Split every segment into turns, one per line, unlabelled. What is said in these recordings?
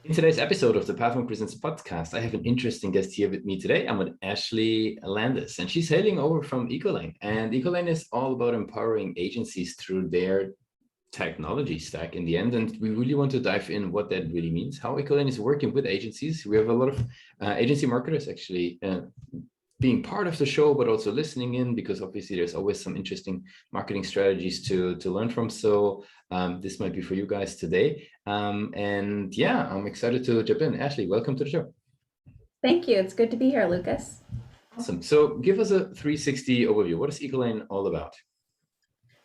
In today's episode of the Platform Presents podcast, I have an interesting guest here with me today. I'm with Ashlee Landis, and she's hailing over from Ecolane. And Ecolane is all about empowering agencies through their technology stack in the end. And we really want to dive in what that really means, how Ecolane is working with agencies. We have a lot of agency marketers actually being part of the show, but also listening in, because obviously there's always some interesting marketing strategies to learn from. So this might be for you guys today. And yeah, I'm excited to jump in. Ashlee, welcome to the show.
Thank you. It's good to be here, Lucas.
Awesome. So give us a 360 overview. What is Ecolane all about?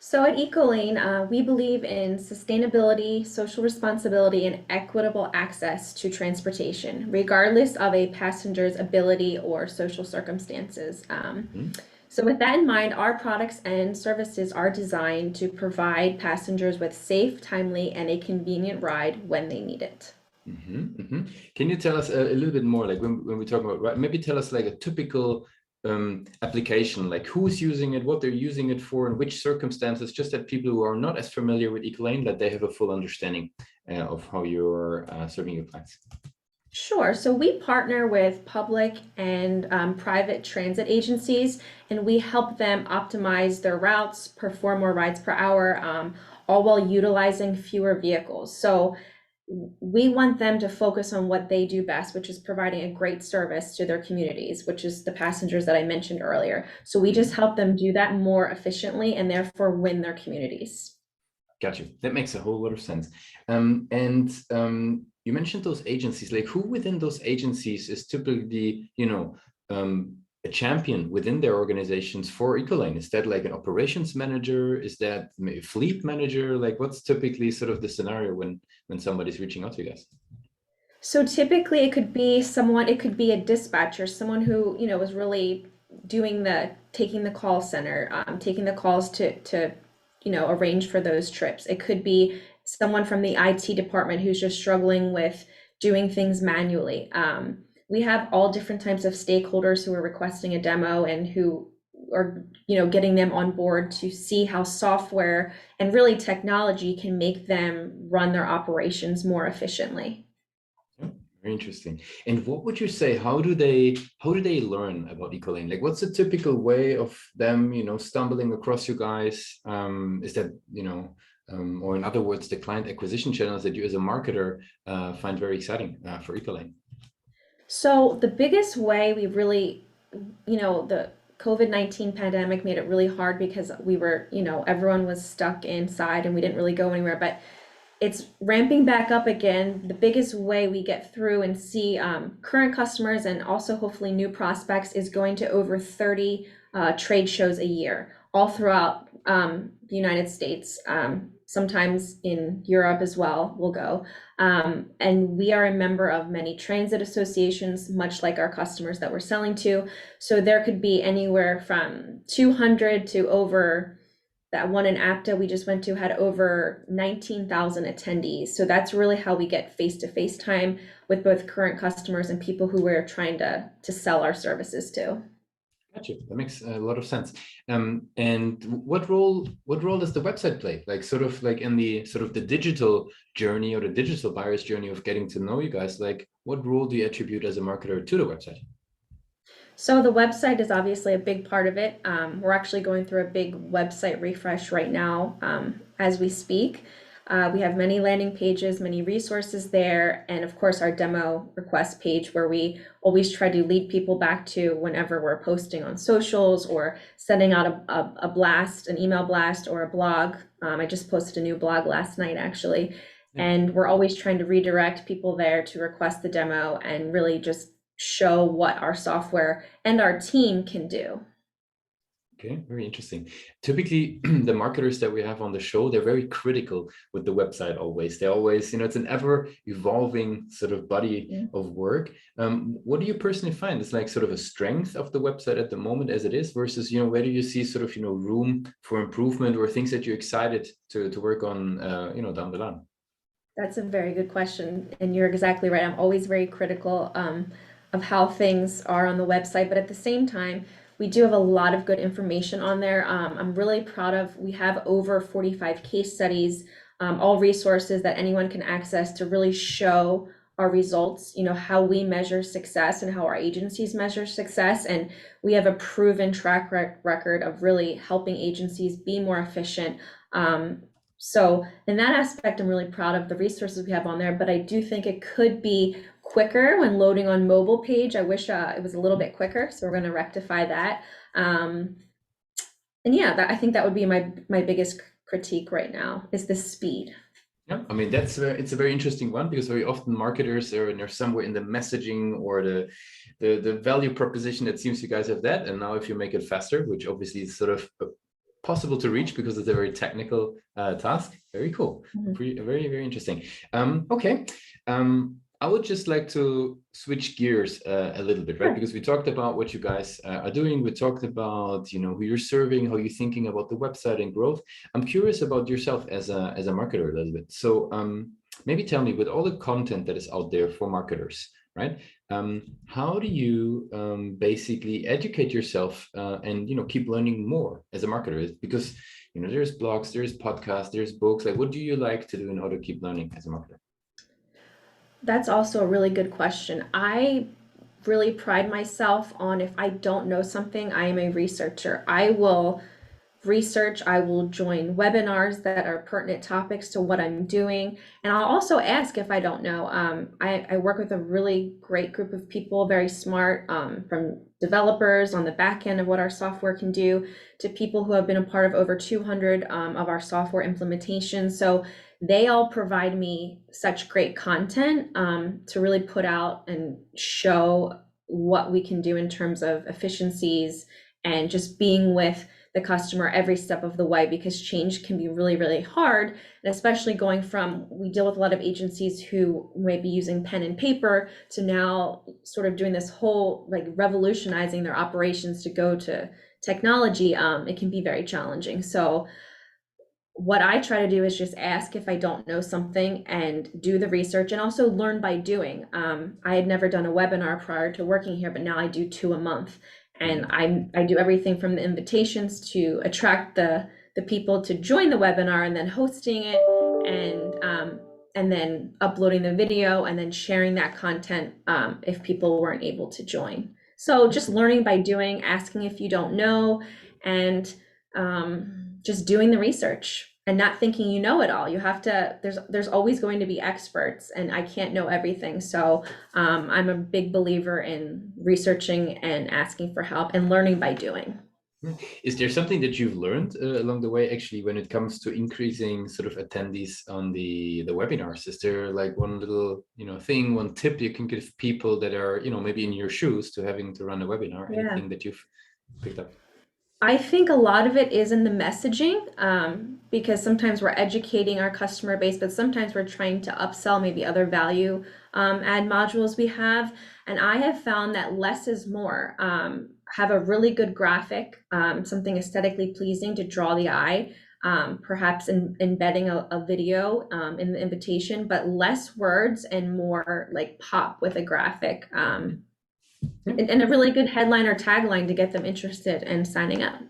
So at Ecolane, we believe in sustainability, social responsibility, and equitable access to transportation, regardless of a passenger's ability or social circumstances. So with that in mind, our products and services are designed to provide passengers with safe, timely, and a convenient ride when they need it.
Can you tell us a little bit more, like when we talk about, right, maybe tell us like a typical application, like who's using it, what they're using it for, and which circumstances, just that people who are not as familiar with Ecolane, that they have a full understanding of how you're serving your clients.
Sure. So we partner with public and private transit agencies, and we help them optimize their routes, perform more rides per hour, all while utilizing fewer vehicles. So we want them to focus on what they do best, which is providing a great service to their communities, which is the passengers that I mentioned earlier. So we just help them do that more efficiently and therefore win their communities.
Got you. That makes a whole lot of sense. You mentioned those agencies, like who within those agencies is typically, a champion within their organizations for Ecolane? Is that like an operations manager? Is that maybe a fleet manager? Like what's typically sort of the scenario when somebody's reaching out to you guys?
So typically it could be someone, it could be a dispatcher, someone who, was really taking the call center, taking the calls to arrange for those trips. It could be someone from the IT department who's just struggling with doing things manually. We have all different types of stakeholders who are requesting a demo and who are, getting them on board to see how software and really technology can make them run their operations more efficiently.
Very interesting. And what would you say, how do they learn about Ecolane? Like what's the typical way of them, stumbling across you guys? Is that, or in other words, the client acquisition channels that you as a marketer find very exciting for Ecolane?
So the biggest way we really, the COVID-19 pandemic made it really hard because we were, everyone was stuck inside and we didn't really go anywhere, but it's ramping back up again. The biggest way we get through and see current customers and also hopefully new prospects is going to over 30 trade shows a year, all throughout the United States. Sometimes in Europe as well, we'll go. And we are a member of many transit associations, much like our customers that we're selling to. So there could be anywhere from 200 to over, that one in APTA we just went to had over 19,000 attendees. So that's really how we get face-to-face time with both current customers and people who we're trying to sell our services to.
Gotcha. That makes a lot of sense. And what role does the website play? Like sort of like in the sort of the digital journey or the digital buyer's journey of getting to know you guys, like what role do you attribute as a marketer to the website?
So the website is obviously a big part of it. We're actually going through a big website refresh right now as we speak. We have many landing pages, many resources there, and of course our demo request page where we always try to lead people back to whenever we're posting on socials or sending out a blast, an email blast or a blog. I just posted a new blog last night actually, and we're always trying to redirect people there to request the demo and really just show what our software and our team can do.
Okay, very interesting. Typically, the marketers that we have on the show, they're very critical with the website always. They always, it's an ever evolving sort of body of work. What do you personally find is like sort of a strength of the website at the moment as it is versus, where do you see sort of, room for improvement or things that you're excited to work on, down the line?
That's a very good question. And you're exactly right. I'm always very critical of how things are on the website, but at the same time, we do have a lot of good information on there. I'm really proud of, we have over 45 case studies, all resources that anyone can access to really show our results, how we measure success and how our agencies measure success. And we have a proven track record of really helping agencies be more efficient. So in that aspect, I'm really proud of the resources we have on there, but I do think it could be quicker when loading on mobile page. I wish it was a little bit quicker, so we're going to rectify that. And yeah, I think that would be my biggest critique right now is the speed.
Yeah, I mean it's a very interesting one, because very often marketers are somewhere in the messaging or the value proposition. It seems you guys have that, and now if you make it faster, which obviously is sort of possible to reach because it's a very technical task. Very cool.
Mm-hmm.
Very, very interesting. Okay. I would just like to switch gears a little bit, right?
Sure.
Because we talked about what you guys are doing. We talked about, who you're serving, how you're thinking about the website and growth. I'm curious about yourself as a marketer a little bit. So maybe tell me, with all the content that is out there for marketers, right? How do you basically educate yourself and keep learning more as a marketer? Because there's blogs, there's podcasts, there's books. Like, what do you like to do in order to keep learning as a marketer?
That's also a really good question. I really pride myself on, if I don't know something, I am a researcher. I will research, I will join webinars that are pertinent topics to what I'm doing. And I'll also ask if I don't know. I work with a really great group of people, very smart, from developers on the back end of what our software can do to people who have been a part of over 200 of our software implementations. So they all provide me such great content to really put out and show what we can do in terms of efficiencies and just being with the customer every step of the way, because change can be really, really hard. And especially going from, we deal with a lot of agencies who may be using pen and paper to now sort of doing this whole, like, revolutionizing their operations to go to technology. It can be very challenging. So what I try to do is just ask if I don't know something and do the research, and also learn by doing. I had never done a webinar prior to working here, but now I do 2 a month. And I do everything from the invitations to attract the people to join the webinar, and then hosting it, and then uploading the video, and then sharing that content if people weren't able to join. So just learning by doing, asking if you don't know, and just doing the research and not thinking you know it all. You have to, there's always going to be experts, and I can't know everything. So I'm a big believer in researching and asking for help and learning by doing.
Is there something that you've learned along the way, actually, when it comes to increasing sort of attendees on the webinars? Is there like one little, thing, one tip you can give people that are, maybe in your shoes to having to run a webinar?
Yeah.
Anything that you've picked up?
I think a lot of it is in the messaging, because sometimes we're educating our customer base, but sometimes we're trying to upsell maybe other value add modules we have. And I have found that less is more. Have a really good graphic, something aesthetically pleasing to draw the eye, perhaps embedding a video in the invitation, but less words and more like pop with a graphic. And a really good headline or tagline to get them interested in signing up.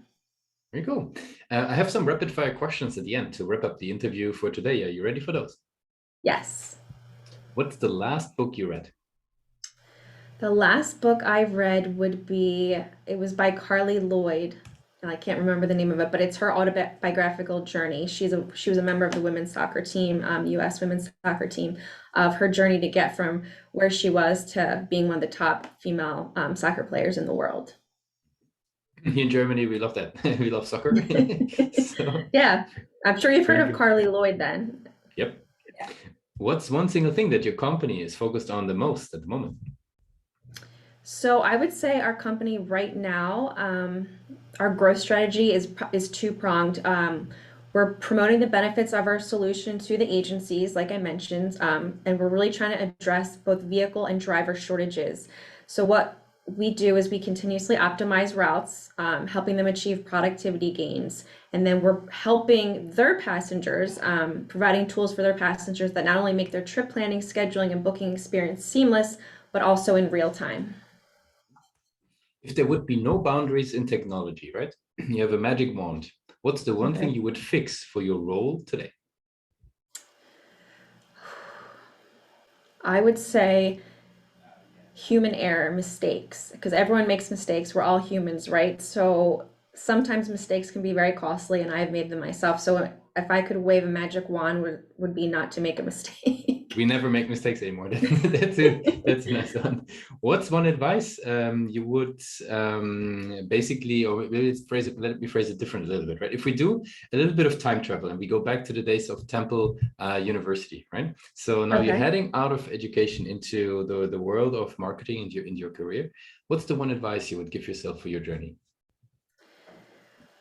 Very cool. I have some rapid fire questions at the end to wrap up the interview for today. Are you ready for those?
Yes.
What's the last book you read?
The last book I read it was by Carly Lloyd. I can't remember the name of it, but it's her autobiographical journey. She was a member of the women's soccer team, U.S. women's soccer team, of her journey to get from where she was to being one of the top female soccer players in the world.
Here in Germany, we love that. We love soccer. So,
yeah, I'm sure you've heard of Carly Lloyd then.
Yep. Yeah. What's one single thing that your company is focused on the most at the moment?
So I would say our company right now, our growth strategy is two-pronged. We're promoting the benefits of our solution to the agencies, like I mentioned, and we're really trying to address both vehicle and driver shortages. So what we do is we continuously optimize routes, helping them achieve productivity gains. And then we're helping their passengers, providing tools for their passengers that not only make their trip planning, scheduling, and booking experience seamless, but also in real time.
If there would be no boundaries in technology, right? You have a magic wand. What's the one thing you would fix for your role today?
I would say human error, mistakes, because everyone makes mistakes. We're all humans, right? So sometimes mistakes can be very costly, and I've made them myself. So if I could wave a magic wand, would be not to make a mistake.
We never make mistakes anymore. That's it. That's a nice one. What's one advice you would basically, or let me phrase it different a little bit, right? If we do a little bit of time travel and we go back to the days of Temple University, right? So now you're
Okay.
heading out of education into the world of marketing in your career. What's the one advice you would give yourself for your journey?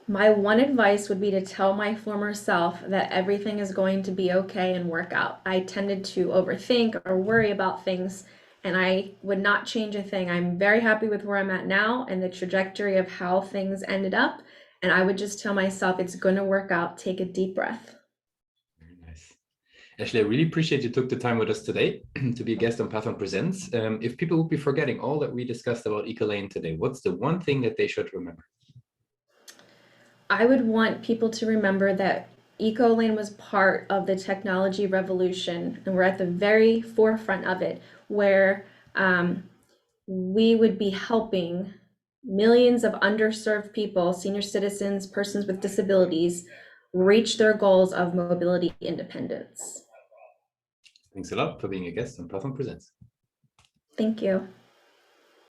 My one advice would be to tell my former self that everything is going to be okay and work out. I tended to overthink or worry about things, and I would not change a thing. I'm very happy with where I'm at now and the trajectory of how things ended up. And I would just tell myself it's going to work out. Take a deep breath.
Very nice. Ashlee, I really appreciate you took the time with us today to be a guest on Pathon Presents. If people would be forgetting all that we discussed about Ecolane today, what's the one thing that they should remember?
I would want people to remember that Ecolane was part of the technology revolution, and we're at the very forefront of it, where we would be helping millions of underserved people, senior citizens, persons with disabilities, reach their goals of mobility independence.
Thanks a lot for being a guest on Pathon Presents.
Thank you.